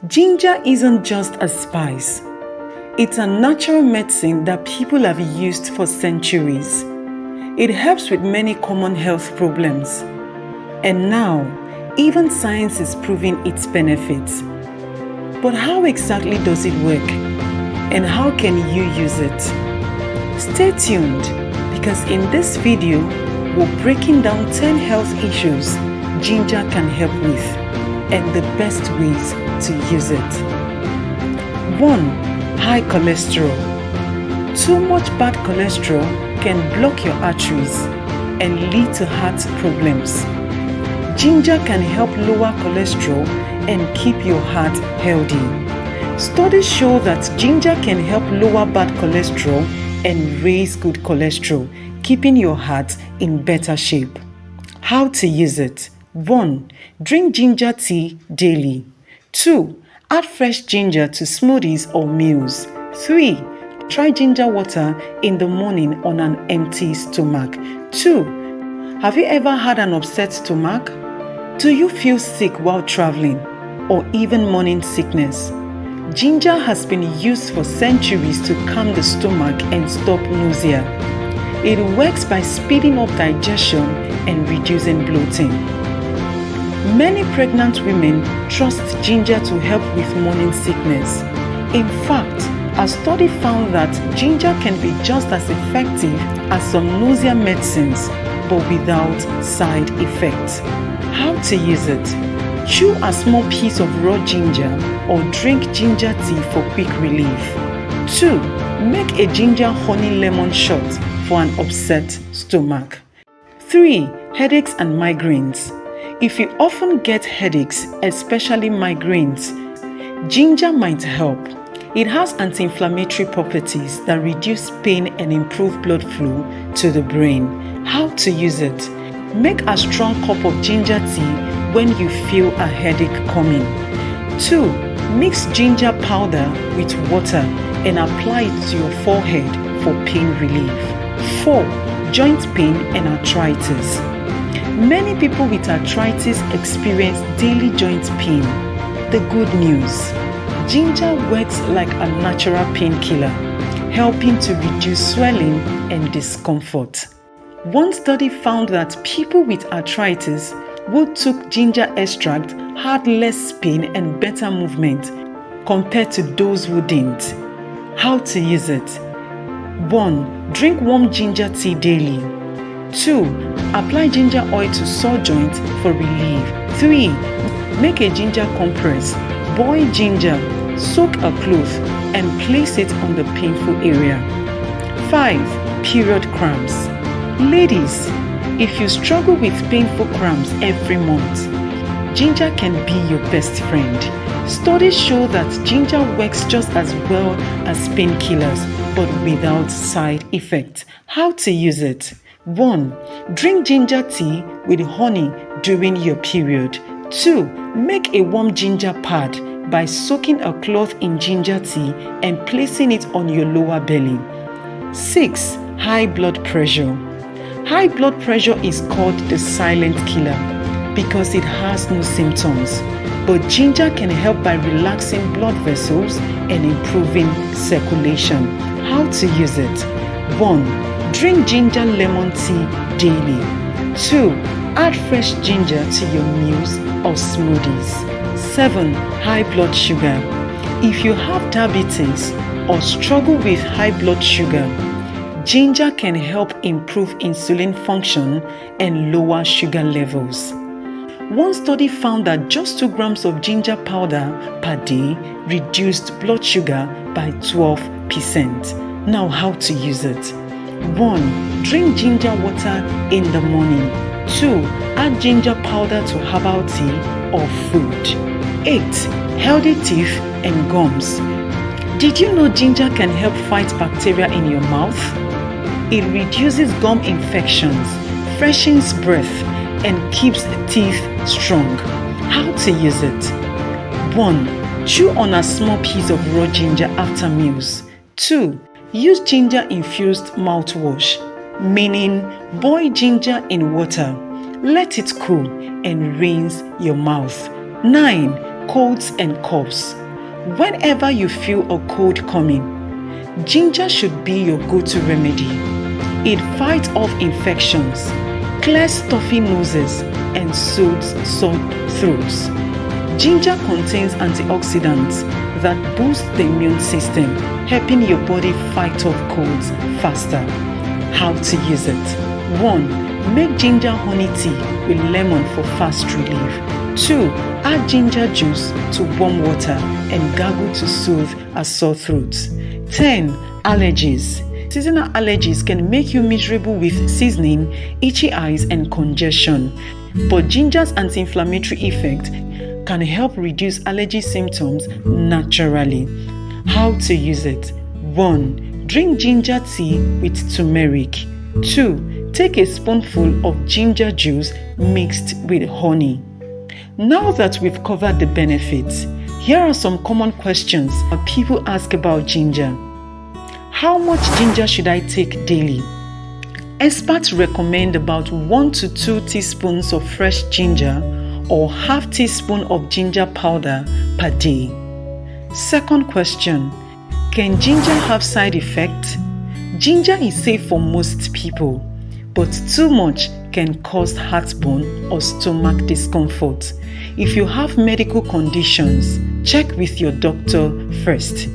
Ginger isn't just a spice. It's a natural medicine that people have used for centuries. It helps with many common health problems. And now, even science is proving its benefits. But how exactly does it work? And how can you use it? Stay tuned, because in this video, we're breaking down 10 health issues ginger can help with and the best ways to use it. 1. High cholesterol. Too much bad cholesterol can block your arteries and lead to heart problems. Ginger can help lower cholesterol and keep your heart healthy. Studies show that ginger can help lower bad cholesterol and raise good cholesterol, keeping your heart in better shape. How to use it? 1. Drink ginger tea daily. 2. Add fresh ginger to smoothies or meals. 3. Try ginger water in the morning on an empty stomach. 2. Have you ever had an upset stomach? Do you feel sick while traveling or even morning sickness? Ginger has been used for centuries to calm the stomach and stop nausea. It works by speeding up digestion and reducing bloating. Many pregnant women trust ginger to help with morning sickness. In fact, a study found that ginger can be just as effective as some nausea medicines, but without side effects. How to use it? Chew a small piece of raw ginger or drink ginger tea for quick relief. 2. Make a ginger honey lemon shot for an upset stomach. 3. Headaches and migraines. If you often get headaches, especially migraines, ginger might help. It has anti-inflammatory properties that reduce pain and improve blood flow to the brain. How to use it? Make a strong cup of ginger tea when you feel a headache coming. 2. Mix ginger powder with water and apply it to your forehead for pain relief. 4. Joint pain and arthritis. Many people with arthritis experience daily joint pain. The good news: ginger works like a natural painkiller, helping to reduce swelling and discomfort. One study found that people with arthritis who took ginger extract had less pain and better movement compared to those who didn't. How to use it? 1. Drink warm ginger tea daily. 2. Apply ginger oil to sore joints for relief. 3. Make a ginger compress. Boil ginger, soak a cloth, and place it on the painful area. 5. Period cramps. Ladies, if you struggle with painful cramps every month, ginger can be your best friend. Studies show that ginger works just as well as painkillers, but without side effects. How to use it? 1. Drink ginger tea with honey during your period. 2. Make a warm ginger pad by soaking a cloth in ginger tea and placing it on your lower belly. 6. High blood pressure. High blood pressure is called the silent killer because it has no symptoms, but ginger can help by relaxing blood vessels and improving circulation. How to use it? 1. Drink ginger lemon tea daily. 2. Add fresh ginger to your meals or smoothies. 7. High blood sugar. If you have diabetes or struggle with high blood sugar, ginger can help improve insulin function and lower sugar levels. One study found that just 2 grams of ginger powder per day reduced blood sugar by 12%. Now, how to use it? 1. Drink ginger water in the morning. 2. Add ginger powder to herbal tea or food. 8. Healthy teeth and gums. Did you know ginger can help fight bacteria in your mouth? It reduces gum infections, freshens breath, and keeps teeth strong. How to use it? 1. Chew on a small piece of raw ginger after meals. 2. Use ginger-infused mouthwash, meaning boil ginger in water, let it cool, and rinse your mouth. 9. colds and coughs. Whenever you feel a cold coming, ginger should be your go-to remedy. It fights off infections, clears stuffy noses, and soothes sore throats. Ginger contains antioxidants that boost the immune system, helping your body fight off colds faster. How to use it? 1. Make ginger honey tea with lemon for fast relief. 2. Add ginger juice to warm water and gargle to soothe a sore throat. 10. Allergies. Seasonal allergies can make you miserable with seasoning, itchy eyes, and congestion. But ginger's anti-inflammatory effect can help reduce allergy symptoms naturally. How to use it? 1. Drink ginger tea with turmeric. 2. Take a spoonful of ginger juice mixed with honey. Now that we've covered the benefits, here are some common questions that people ask about ginger. How much ginger should I take daily? Experts recommend about 1 to 2 teaspoons of fresh ginger or half teaspoon of ginger powder per day. Second question, can ginger have side effects? Ginger is safe for most people, but too much can cause heartburn or stomach discomfort. If you have medical conditions, check with your doctor first.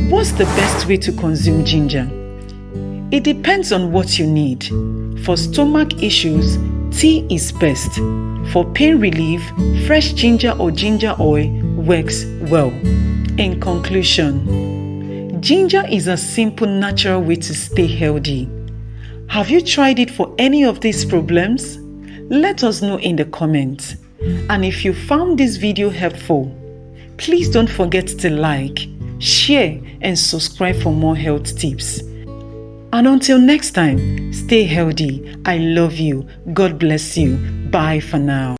What's the best way to consume ginger? It depends on what you need. For stomach issues, tea is best. For pain relief, fresh ginger or ginger oil works well. In conclusion, ginger is a simple, natural way to stay healthy. Have you tried it for any of these problems? Let us know in the comments. And if you found this video helpful, please don't forget to like, share, and subscribe for more health tips. And until next time, stay healthy. I love you. God bless you. Bye for now.